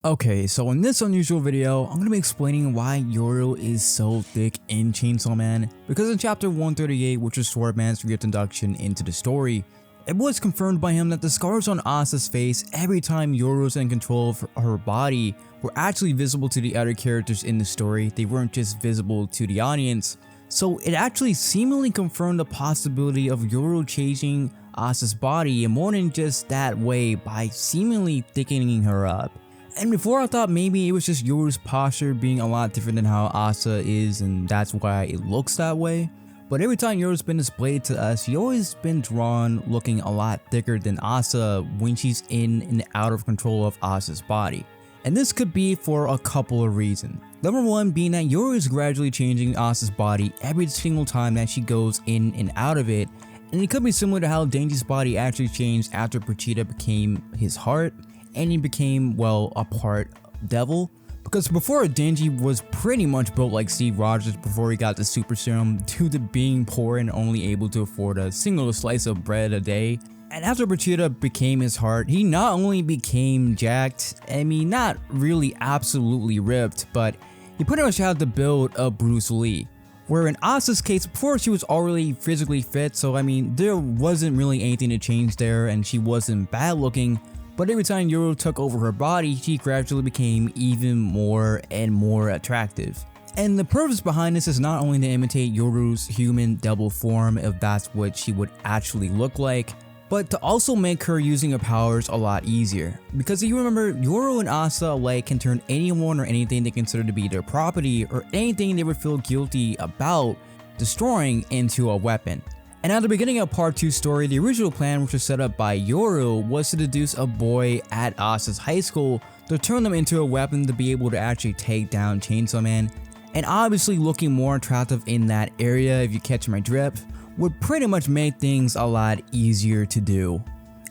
Okay, so in this unusual video, I'm going to be explaining why Yoru is so thick in Chainsaw Man, because in chapter 138, which is Swordman's reintroduction into the story, it was confirmed by him that the scars on Asa's face every time Yoru's in control of her body were actually visible to the other characters in the story. They weren't just visible to the audience. So it actually seemingly confirmed the possibility of Yoru changing Asa's body in more than just that way by seemingly thickening her up. And before I thought maybe it was just Yoru's posture being a lot different than how Asa is and that's why it looks that way. But every time Yoru's been displayed to us, she always been drawn looking a lot thicker than Asa when she's in and out of control of Asa's body. And this could be for a couple of reasons. Number one being that Yoru is gradually changing Asa's body every single time that she goes in and out of it. And it could be similar to how Denji's body actually changed after Pochita became his heart. And he became, well, a part devil. Because before, Denji was pretty much built like Steve Rogers before he got the super serum due to being poor and only able to afford a single slice of bread a day. And after Pochita became his heart, he not only became jacked, I mean not really absolutely ripped, but he pretty much had the build of Bruce Lee. Where in Asa's case, before she was already physically fit, so I mean there wasn't really anything to change there and she wasn't bad looking. But every time Yoru took over her body, she gradually became even more and more attractive. And the purpose behind this is not only to imitate Yoru's human double form, if that's what she would actually look like, but to also make her using her powers a lot easier. Because if you remember, Yoru and Asa alike can turn anyone or anything they consider to be their property or anything they would feel guilty about destroying into a weapon. And at the beginning of part 2 story, the original plan which was set up by Yoru was to deduce a boy at Asa's high school to turn them into a weapon to be able to actually take down Chainsaw Man. And obviously looking more attractive in that area, if you catch my drift, would pretty much make things a lot easier to do.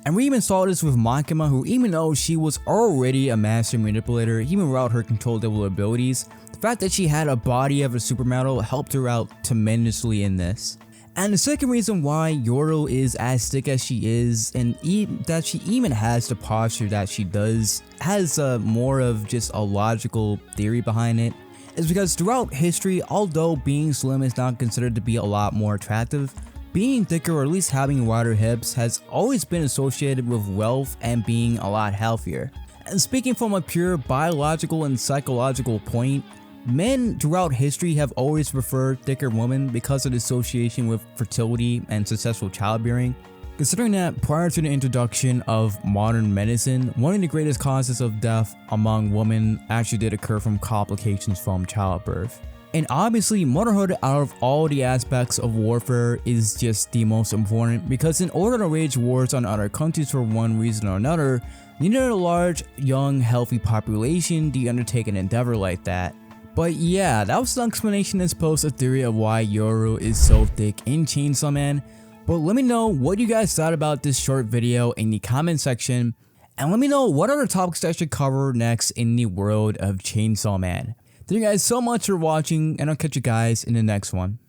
And we even saw this with Makima, who even though she was already a master manipulator, even without her control devil abilities, the fact that she had a body of a supermodel helped her out tremendously in this. And the second reason why Yoru is as thick as she is, and that she even has the posture that she does, has more of just a logical theory behind it, is because throughout history, although being slim is not considered to be a lot more attractive, being thicker or at least having wider hips has always been associated with wealth and being a lot healthier. And speaking from a pure biological and psychological point, men throughout history have always preferred thicker women because of the association with fertility and successful childbearing. Considering that prior to the introduction of modern medicine, one of the greatest causes of death among women actually did occur from complications from childbirth. And obviously, motherhood out of all the aspects of warfare is just the most important, because in order to wage wars on other countries for one reason or another, you need a large, young, healthy population to undertake an endeavor like that. But yeah, that was the explanation as opposed to theory of why Yoru is so thick in Chainsaw Man. But let me know what you guys thought about this short video in the comment section, and let me know what other topics I should cover next in the world of Chainsaw Man. Thank you guys so much for watching, and I'll catch you guys in the next one.